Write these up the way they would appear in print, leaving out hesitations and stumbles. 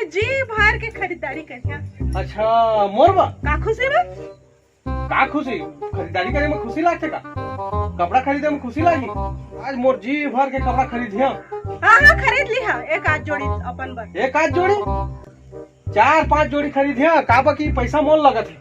जी भर के खरीदारी करिया। अच्छा मोर बा का खुशी बा? का खुशी खरीदारी करे में खुशी लागते का? कपड़ा खरीदे में खुशी लागी? आज मोर जी भर के कपड़ा खरीदिया। हाँ हाँ खरीद लिहा एक आध जोड़ी अपन बर। एक आध जोड़ी 4-5 जोड़ी खरीदिया का बाकी पैसा मोल लगत है।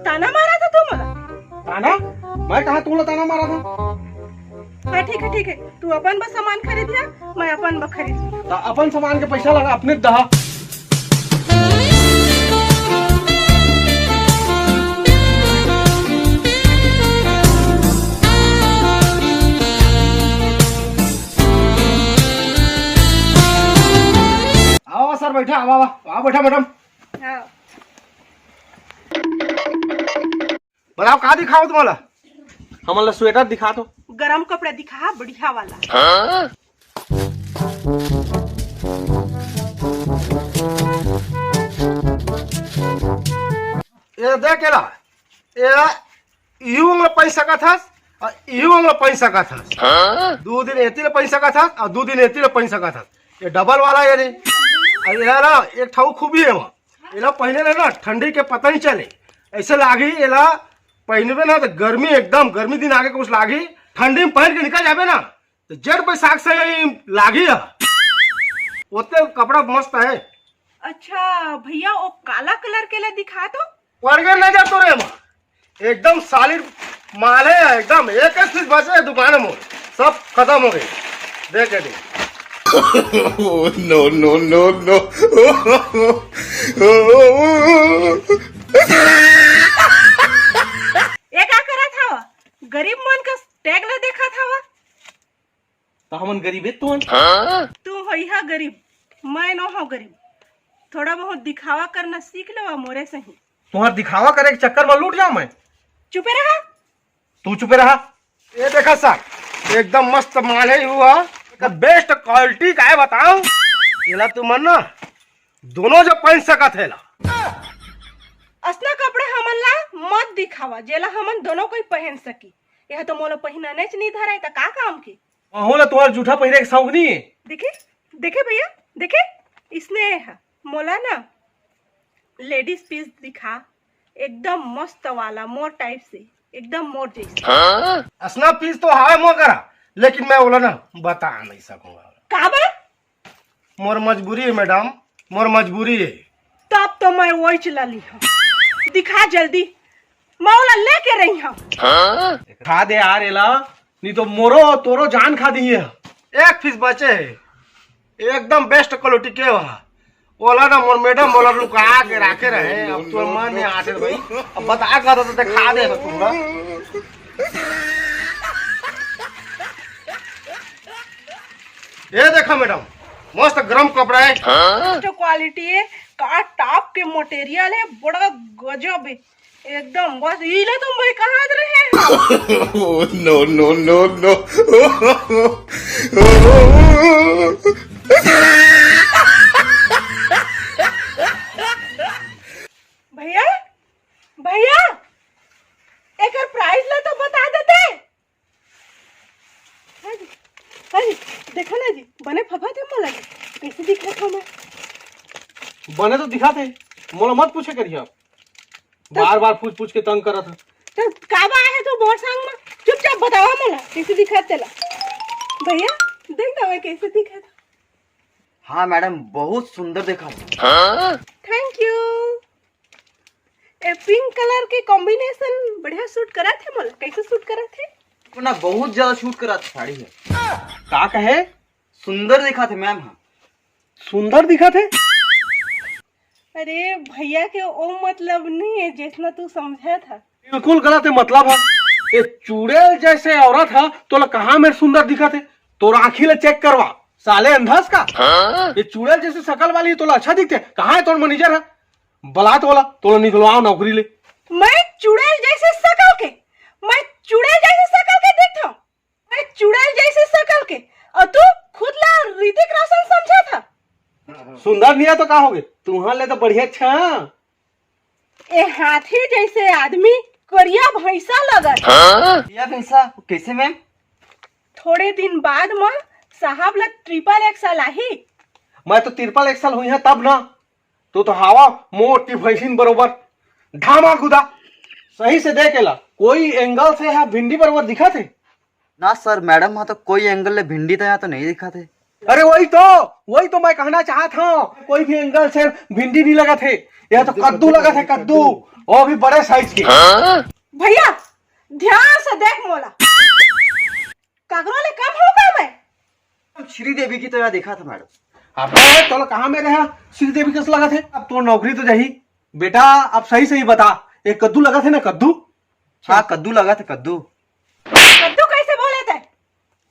ताना मारा था तू मला? ताना मैं कहा तू ताना मारा था? हाँ ठीक है तू अपन बस सामान खरीदिया मैं अपन बस खरीद। तो अपन सामान के पैसा लगा अपने दहा। आओ सर बैठा आओ बैठा मैडम। हाँ बताओ कहा दिखाओ तुम्हारा? हमारा स्वेटर दिखा दो। गरम कपड़ा दिखा बढ़िया वाला। ये देख केला ये यू में पैसा का था और यू में पैसा का था। 2 दिन एती ले पैसा का था और 2 दिन एती ले पैसा का था। ये डबल वाला ये नहीं। और ये ना एक ठाऊ खूबी है वहाँ ये पहने ले ना ठंडी के पता नहीं चले ऐसे लागी ये पहनबे ना तो गर्मी दिन आगे कुछ लागी ठंडी में पहन के निकल जाबे ना तो जेठ बैसाख से लागी है उतने कपड़ा मस्त है। अच्छा भैया वो काला कलर के लिए दिखा तो वर्गे नहीं जातो रे माँ एकदम सॉलिड माल है एकदम एक चीज बचे दुकान में सब खत्म हो गए देख के no no no no ये क्या करा था वो? गरीब मन का टैग न देखा था वो? तो हमन गरीब है तू होइहा गरीब मैं न हो गरीब थोड़ा बहुत दिखावा करना सीख लो मोरे से ही। तुम्हारा दिखावा करे के चक्कर में लूट जाऊं मैं। चुपे रहा तू चुपे रहा। ये देखा सर एकदम मस्त माल है हुआ बेस्ट क्वालिटी का है बताओ ये तुम ना दोनों जो पहन सका थे असना कपड़े हमन ला मत दिखावा जेला हमन दोनों कोई पहन सकी। यह तो मोला पहना नहीं धरा है का काम की होला तुम्हारा जूठा पहने के शौक नहीं है। देखे भैया देखे इसने मोला ना लेडीज पीस दिखा एकदम मस्त वाला मोर टाइप से एकदम मोर जैसा। असना पीस तो है मोकरा लेकिन मैं बोला ना बता नहीं सकूंगा। का बा? मोर मजबूरी है मैडम मोर मजबूरी है। तब तो मैं वही चला ली हूँ दिखा जल्दी मौला लेके रही हूँ। खा दे यार एला नहीं तो मोरो तोरो जान खा दी है। एक पीस बचे है एकदम बेस्ट क्वालिटी के वहाँ बोला ना मोर मैडम बोला लुका के रखे रहे अब तो मन नहीं आते भाई अब बता कर तो खा दे तुमरा। ये देखा मैडम मस्त गरम कपड़ा है जो क्वालिटी है का टॉप के मटेरियल है बड़ा गजब है एकदम बस इले तो मैं कहा रहे no no no no भैया भैया एक प्राइस ला तो बता देते। हाँ जी देखा ना जी बने फफा थे मोला कैसे दिखा था मैं बने तो दिखाते मोला मत पूछे करिए बार बार पूछ के तंग करा था। तो काबा है तो मोर संग में चुपचाप बताओ मोला कैसे दिखा तेला भैया देख ना मैं कैसे दिखा था। हाँ मैडम बहुत सुंदर देखा। Thank U A pink colour के कॉम्बिनेशन बढ़िया सूट करा थे मोला कैसे सूट करा थे ना बहुत ज्यादा शूट करा था साड़ी है का कहे सुंदर दिखा थे मैम। हाँ सुंदर दिखा थे। अरे भैया के वो मतलब नहीं है जितना तू समझा था। बिल्कुल गलत है मतलब है ये चूड़ेल जैसे औरत है तो कहाँ में सुंदर दिखा थे तो आँखी ले चेक करवा साले अंधास का। ये चूड़ेल जैसे शकल वाली तो अच्छा दिखते कहाँ है तोड़ मैनेजर है बलात वाला तो निकलवाओ नौकरी ले। मैं चुड़ैल जैसे शकल के मैं चुड़ैल जैसे शकल के देखता हूँ मैं चुड़ैल जैसे शकल के और तू खुद ला ऋतिक रोशन समझा था। सुंदर नहीं है तो का होगे तुम्हारे लिए तो बढ़िया अच्छा। ए हाथी जैसे आदमी करिया भैंसा लगत या भैंसा कैसे मैम? थोड़े दिन बाद में साहब ला ट्रिपल एक्सल आही मैं तो तिरपल एक्सल हुई है तब ना। तो हवा मोटी भैंसिन बरोबर ढामा गुदा सही से देख ला कोई एंगल से यहाँ भिंडी बरोबर दिखा थे ना सर मैडम वहाँ तो कोई एंगल ले भिंडी तो यहाँ तो नहीं दिखा थे। अरे वही तो मैं कहना चाहता हूँ कोई भी एंगल से भिंडी नहीं लगा थे। यह तो कद्दू लगा थे कद्दू वो भी बड़े साइज के। भैया ध्यान से देख मोला कागरों ने कम होगा मैं श्रीदेवी की तो यहाँ देखा था मैडम। अब तो कहाँ में रहा श्रीदेवी कैसे लगा थे। अब तो नौकरी तो जाही बेटा। अब सही बता एक कद्दू लगा थे ना कद्दू। हाँ कद्दू लगा था कद्दू। कद्दू कैसे बोले थे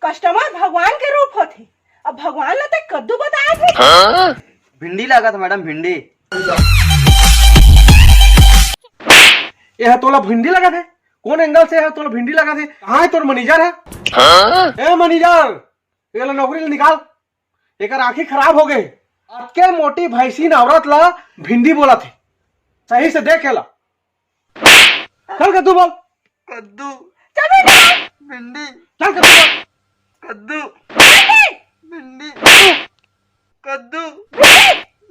कस्टमर भगवान के रूप होते अब भगवान ने तो कद्दू बताया थे। भिंडी लगा था मैडम भिंडी। यह तोला भिंडी लगा थे कौन एंगल से है तोला भिंडी लगा थे। कहाँ है तोर मैनेजर है। ए मैनेजर ये ला नौकरी ले निकाल एक आंखें खराब हो गए। के मोटी भैंसी औरत ला भिंडी बोला थे सही से देख ला। चल कद्दू बोल। कद्दू चल बेटा भिंडी चल कद्दू बोल। कद्दू भिंडी कद्दू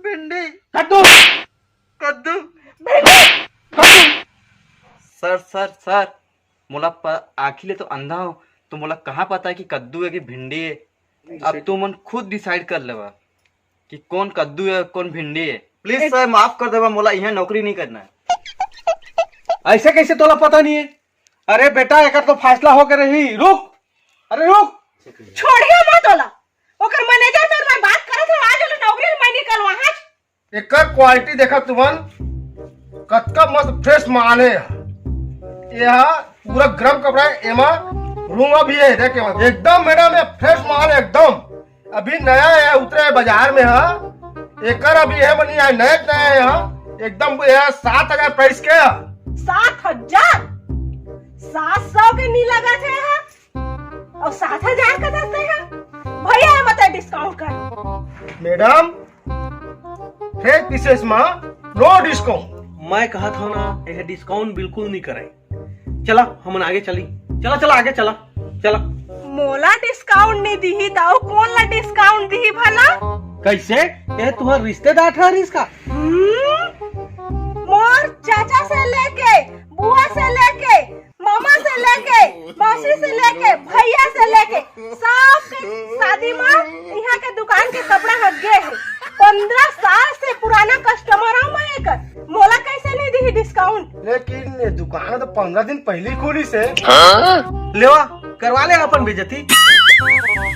भिंडी कद्दू कद्दू। कद्दू। सर मोला आखिले तो अंधा हो तो मोला कहाँ पता है कि कद्दू है कि भिंडी है। अब तुम मन खुद डिसाइड कर लेवा कि कौन कद्दू है कौन भिंडी है। प्लीज सर माफ कर देवा मोला यहाँ नौकरी नहीं करना है। ऐसे कैसे तोला पता नहीं है। अरे बेटा एक तो फैसला हो कर रही रुक। अरे रुक छोड़िए मत होला ओकर मैनेजर से मैं बात करत हूं आज वाला नौकरी मैं निकलवा आज। एकर क्वालिटी देखा तुमन कतका मस्त फ्रेश माने यह पूरा गरम कपड़ा है एमा रूंगा भी है देखे एकदम मैडम ये फ्रेश माल एकदम अभी नया है उतरे बाजार में है। एकर अभी है बनी है नया है एकदम 7,000 प्राइस के 7,000 700 के नहीं लगा थे और 7,000 का दस है भैया बता डिस्काउंट कर। मैडम फ्रेश पीसेस में नो डिस्काउंट। मैं कहा था ना यह डिस्काउंट बिल्कुल नहीं करे। चला हम आगे चली चला आगे चला मोला डिस्काउंट नहीं दी तो कौन ला डिस्काउंट दी भला। कैसे ये तुम्हारा रिश्तेदार था इसका। मोर चाचा से लेके बुआ से लेके मामा से लेके मौसी से लेके भैया से लेके सबके शादी में यहाँ के दुकान के कपड़ा हट गए है। 15 साल से पुराना कस्टमर हूँ मैं एक मोला कैसे नहीं दी डिस्काउंट। लेकिन ये दुकान तो 15 दिन पहले खोली से। लेवा करवा ले अपन बेइज्जती।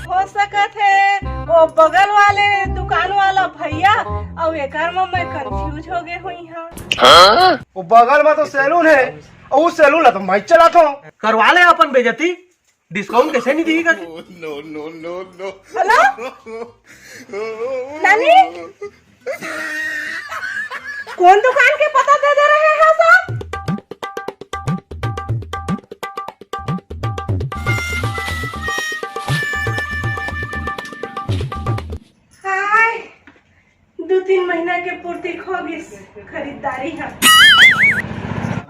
हो सकत है वो बगल वाले दुकान वाला भैया और एकर में मैं कंफ्यूज हो गए हुई हाँ। वो बगल में तो सैलून है और उस सैलून ला तो मैं चलाता हूँ। करवा ले अपन बेइज्जती डिस्काउंट कैसे नहीं देगा। no. हेलो नानी कौन दुकान के पता दे रहे हैं सब। हाय 2-3 महीना के पूर्ति खो गई खरीदारी है।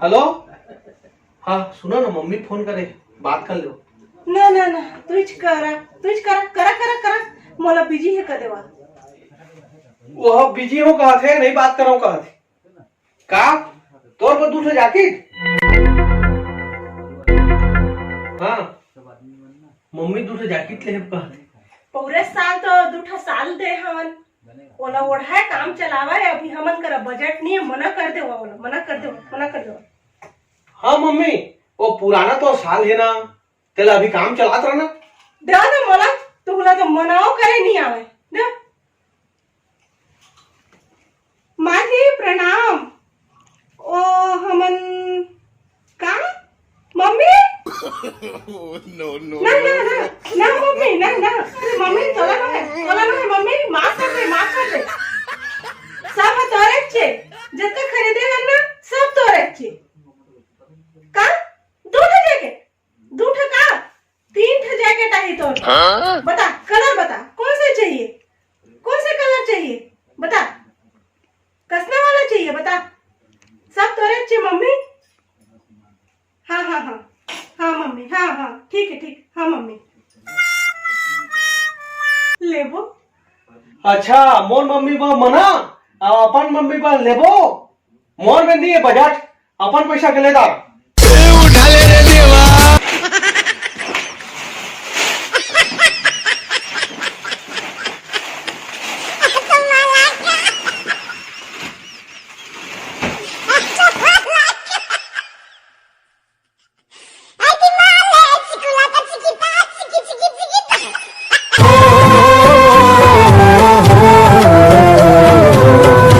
हेलो हाँ सुनो ना मम्मी फोन करे बात कर लो। ना तुझ करा मोला बिजी है कदेवा। वो बिजी हो कहा थे नहीं बात कर रहा हूँ कहा थे का तोर पर दूसरे जाके। हाँ मम्मी दूसरे जैकेट ले कहा थे पूरे साल तो 2 साल दे हमन ओला ओढ़ा काम चलावा है अभी हमन करा बजट नहीं है मना कर दे। हाँ मम्मी वो पुराना तो साल है ना तेला अभी काम चलात रहा ना दे मोला तुमला तो मनाओ करे नहीं आवे दे। माँ जी प्रणाम। ओ हमन का मम्मी no. ना मम्मी ना मम्मी चला ना है मम्मी माफ कर दे सब तोरे छे जत्ते खरीदे है ना सब तोरे छे का 2 का 3 जैकेट आई तो बता कलर बता कौन से कलर चाहिए बता कसने वाला चाहिए बता सब तोरे अच्छे मम्मी। हाँ मम्मी हाँ ठीक है हाँ मम्मी लेबो अच्छा मोर मम्मी बा मना अपन मम्मी बा लेबो मोर में नहीं है बजट अपन पैसा के लेदा